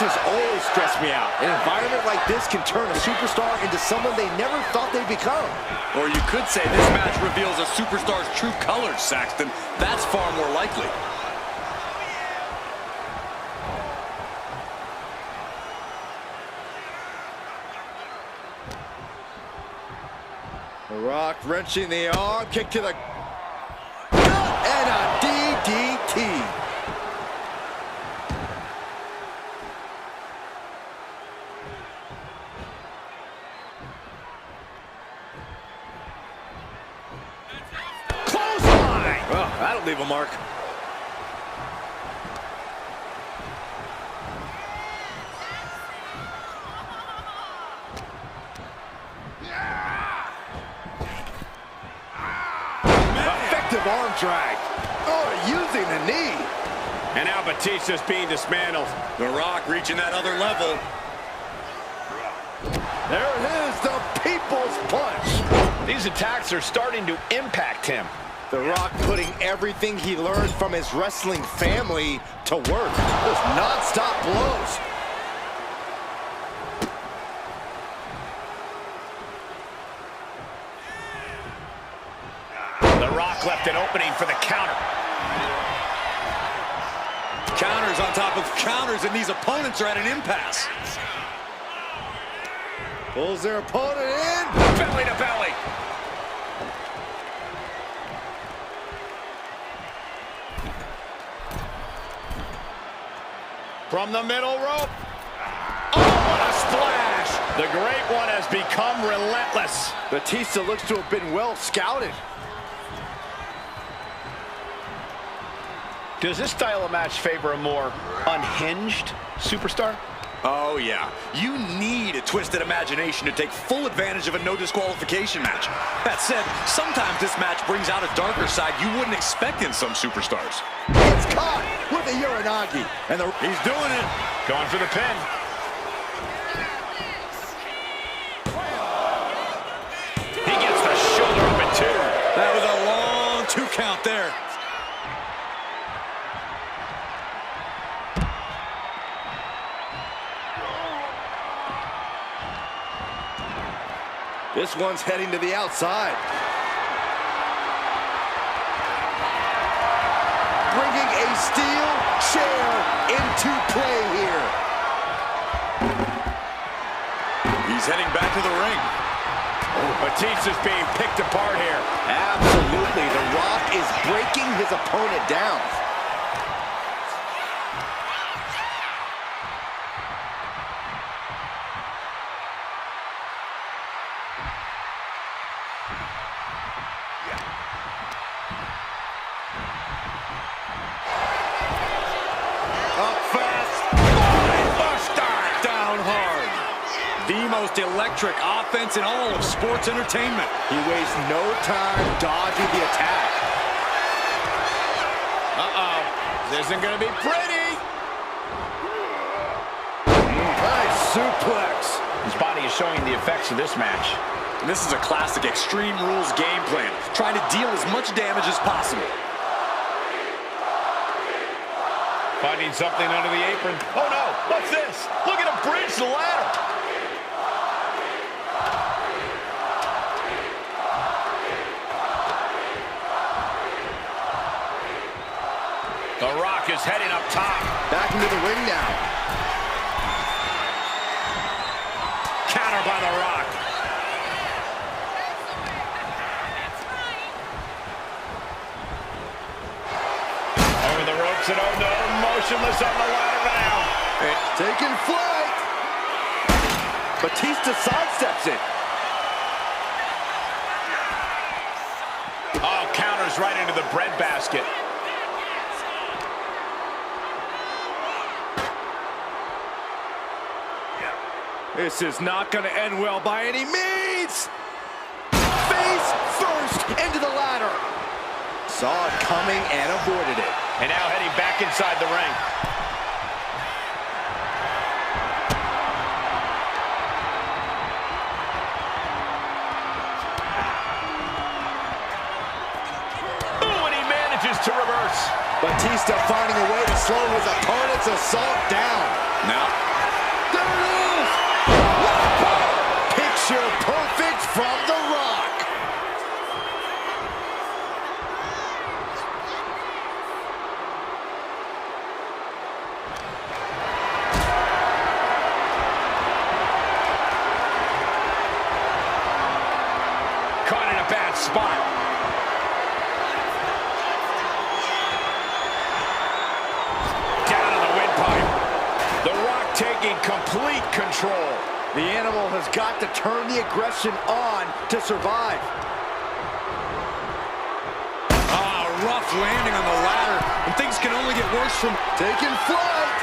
Matches always stress me out. An environment like this can turn a superstar into someone they never thought they'd become. Or you could say this match reveals a superstar's true colors, Saxton. That's far more likely. The Rock wrenching the arm, kick to the gut, and a DDT. Clothesline! Well, that'll leave a mark. Arm drag. Oh, using the knee. And now Batista's being dismantled. The Rock reaching that other level. There it is, the people's punch. These attacks are starting to impact him. The Rock putting everything he learned from his wrestling family to work. Just non-stop blows. Left an opening for the counter. Counters on top of counters, and these opponents are at an impasse. Pulls their opponent in. Belly to belly. From the middle rope. Oh, what a splash. The Great One has become relentless. Batista looks to have been well scouted. Does this style of match favor a more unhinged superstar? Oh, yeah. You need a twisted imagination to take full advantage of a no disqualification match. That said, sometimes this match brings out a darker side you wouldn't expect in some superstars. It's caught with a Uranagi. And he's doing it. Going for the pin. He gets the shoulder up at 2. That was a long 2 count there. This one's heading to the outside. Bringing a steel chair into play here. He's heading back to the ring. Batista's being picked apart here. Absolutely. The Rock is breaking his opponent down. The most electric offense in all of sports entertainment. He wastes no time dodging the attack. Uh-oh. This isn't going to be pretty. Nice suplex. His body is showing the effects of this match. And this is a classic Extreme Rules game plan, trying to deal as much damage as possible. Finding something under the apron. Oh, no. What's this? Look at him bridge the ladder. The Rock is heading up top. Back into the ring now. Counter by The Rock. Over the ropes and oh no, motionless on the ladder now. Taking flight. Batista sidesteps it. Oh, counters right into the breadbasket. This is not going to end well by any means. Face first into the ladder. Saw it coming and avoided it. And now heading back inside the ring. Ooh, and he manages to reverse. Batista finding a way to slow his opponent's assault down. Now, spot. Down on the windpipe. The Rock taking complete control. The animal has got to turn the aggression on to survive. Rough landing on the ladder, and things can only get worse from Taking flight.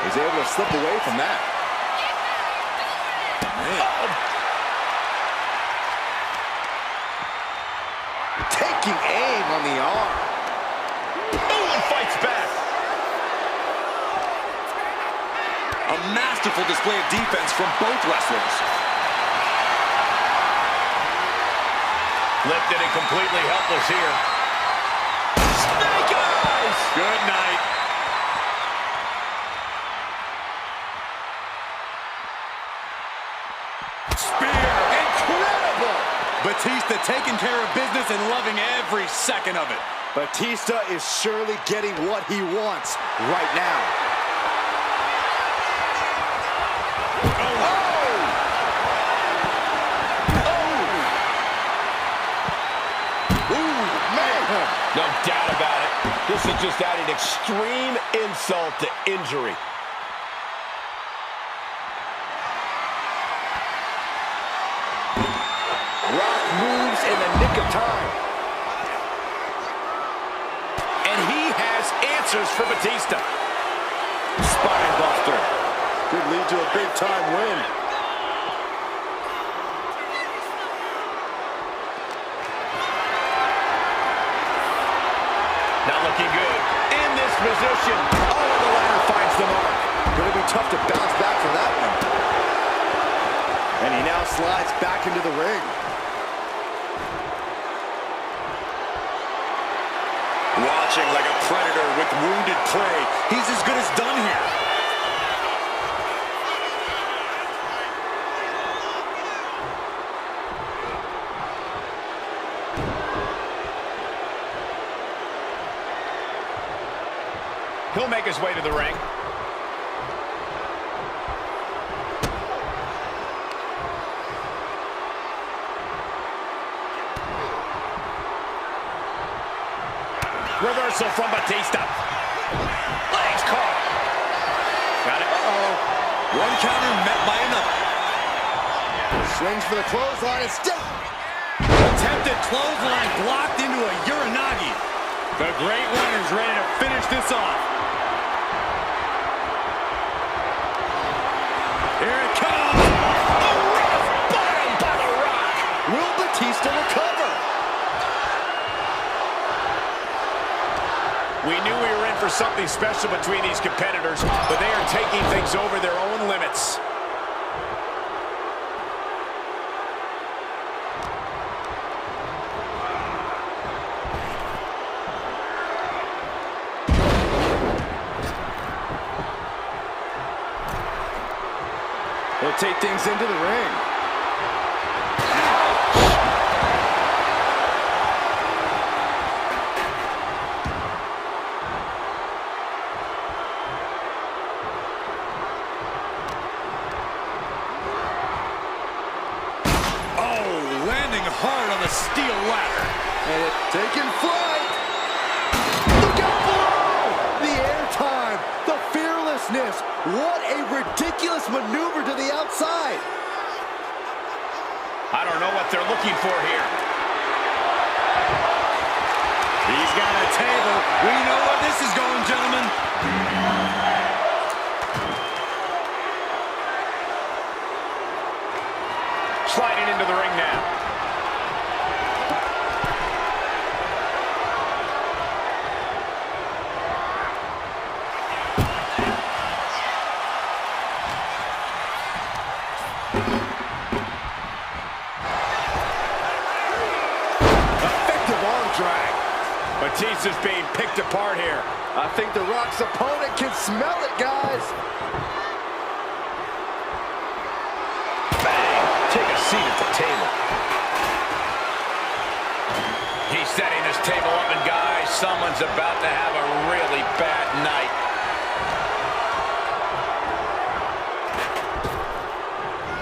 He's able to slip away from that. man. Taking aim on the arm. Oh, and fights back. A masterful display of defense from both wrestlers. Lifted and completely helpless here. Snake eyes! Good night. Spear. Incredible. Batista taking care of business and loving every second of it. Batista is surely getting what he wants right now. No doubt about it. This is just adding extreme insult to injury. Rock moves in the nick of time. And he has answers for Batista. Spine buster. Could lead to a big-time win. Not looking good. In this position. Oh, the ladder finds the mark. Going to be tough to bounce back from that one. And he now slides back into the ring. Watching like a predator with wounded prey. He's as good as done here. He'll make his way to the ring. Reversal from Batista. Legs caught. Got it. Uh-oh. One counter met by another. Swings for the clothesline instead. Attempted clothesline blocked into a Uranagi. The Great One is ready to finish this off. Here it comes. A rough bottom by the Rock. Will Batista recover? We knew we were in for something special between these competitors, but they are taking things over their own limits. He'll take things into the ring. Hard on the steel ladder. And it taking flight. Look out below! The airtime, the fearlessness. What a ridiculous maneuver to the outside. I don't know what they're looking for here. He's got a table. We know where this is going, gentlemen. Sliding into the ring now. Drag. Batista's being picked apart here. I think The Rock's opponent can smell it, guys. Bang! Take a seat at the table. He's setting this table up, and guys, someone's about to have a really bad night.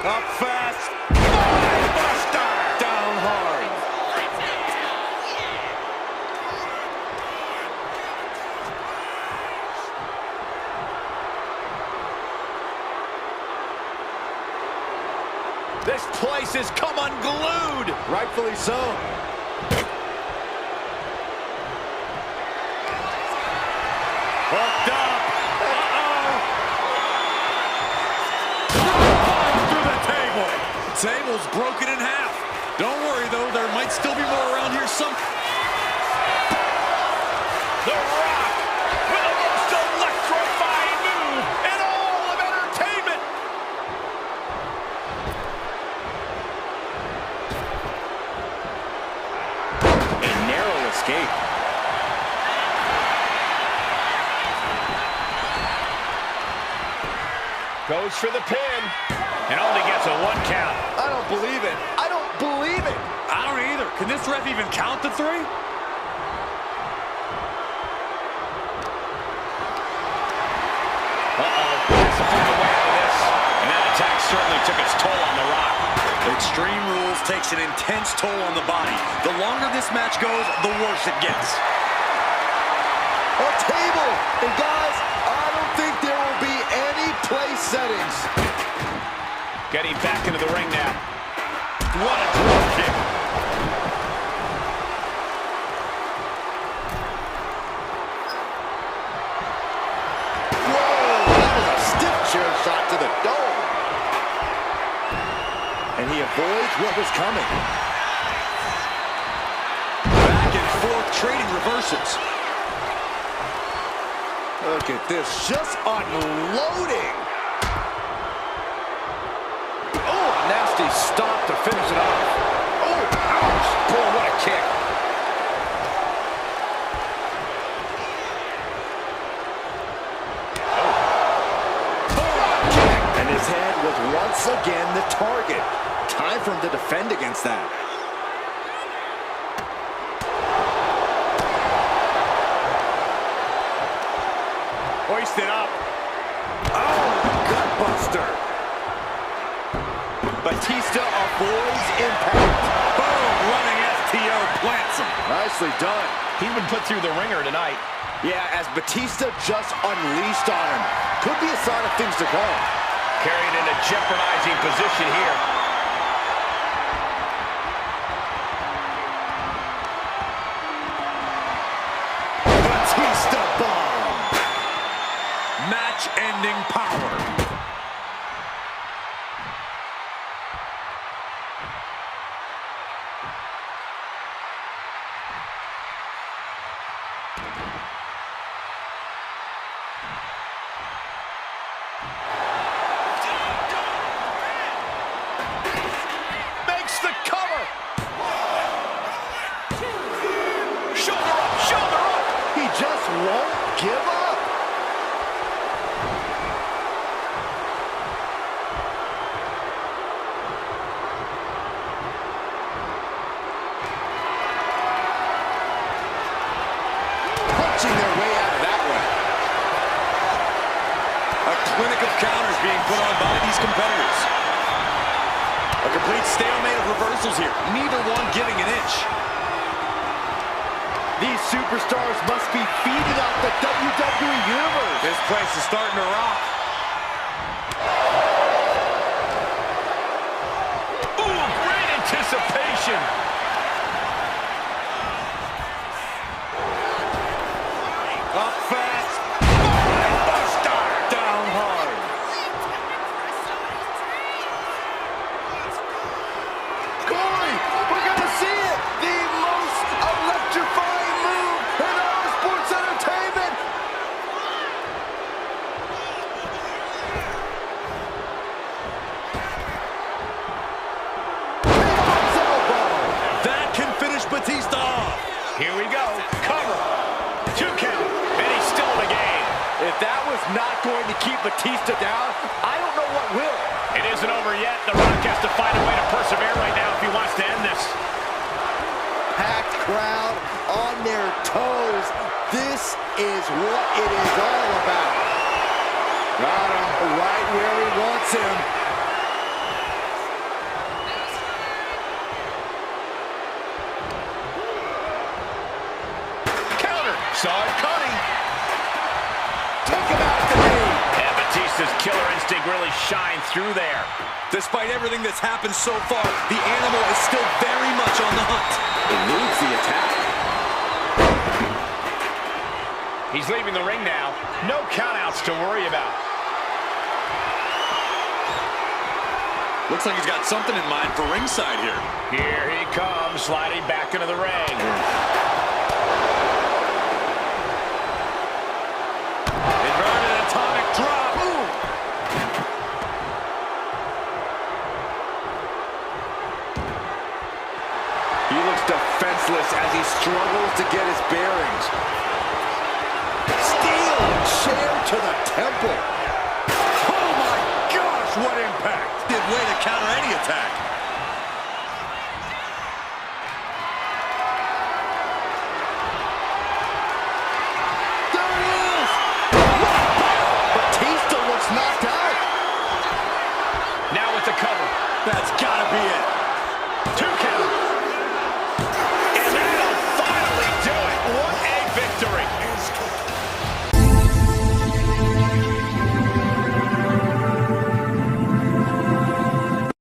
Up fast. Buster! Down hard. This place has come unglued. Rightfully so. Hooked up. Through the table. Table's broken in half. Don't worry, though. There might still be more around here some. The Rock with the most electrifying move in all of entertainment. A narrow escape. Goes for the pin and only gets a 1 count. I don't believe it. I don't believe it. I don't either. Can this ref even count the 3? Has to find a way out of this. And that attack certainly took its toll on the Rock. Extreme Rules takes an intense toll on the body. The longer this match goes, the worse it gets. A table. And guys, I don't think there will be any place settings. Getting back into the ring now. What a drop kick. Whoa, that was a stiff chair shot to the dome. And he avoids what was coming. Back and forth, trading reverses. Look at this, just unloading. Oh, nasty stop to finish it off. Oh, ouch. Boy, what a kick. And his head was once again the target. Time for him to defend against that. Hoisted up. Oh, gutbuster. Batista avoids impact. Boom, running STO plants him. Nicely done. He's been put through the ringer tonight. Yeah, as Batista just unleashed on him. Could be a sign of things to come. Carried in a jeopardizing position here. Batista bomb. Match-ending power. Makes the cover. Shoulder up, shoulder up. He just won't give up. Punching their way out of that one. A clinic of counters being put on by these competitors. A complete stalemate of reversals here. Neither one giving an inch. These superstars must be feeding off the WWE Universe. This place is starting to rock. Ooh, great anticipation. Up fast. Buster. Down hard. Corey, we're going to see it. The most electrifying move in all sports entertainment. That can finish Batista off. Here we go. Cover. 2 count. And he's still in the game. If that was not going to keep Batista down, I don't know what will. It isn't over yet. The Rock has to find a way to persevere right now if he wants to end this. Packed crowd on their toes. This is what it is all about. Got him right where he wants him. Counter. Saw it coming. Take him out at the knee. And Batista's killer instinct really shine through there. Despite everything that's happened so far, the animal is still very much on the hunt. Eludes the attack. He's leaving the ring now. No countouts to worry about. Looks like he's got something in mind for ringside here. Here he comes, sliding back into the ring. Inverted atomic drop. Ooh. He looks defenseless as he struggles to get his bearings. Steel chair to the temple. Oh my gosh, what impact! Good way to counter any attack.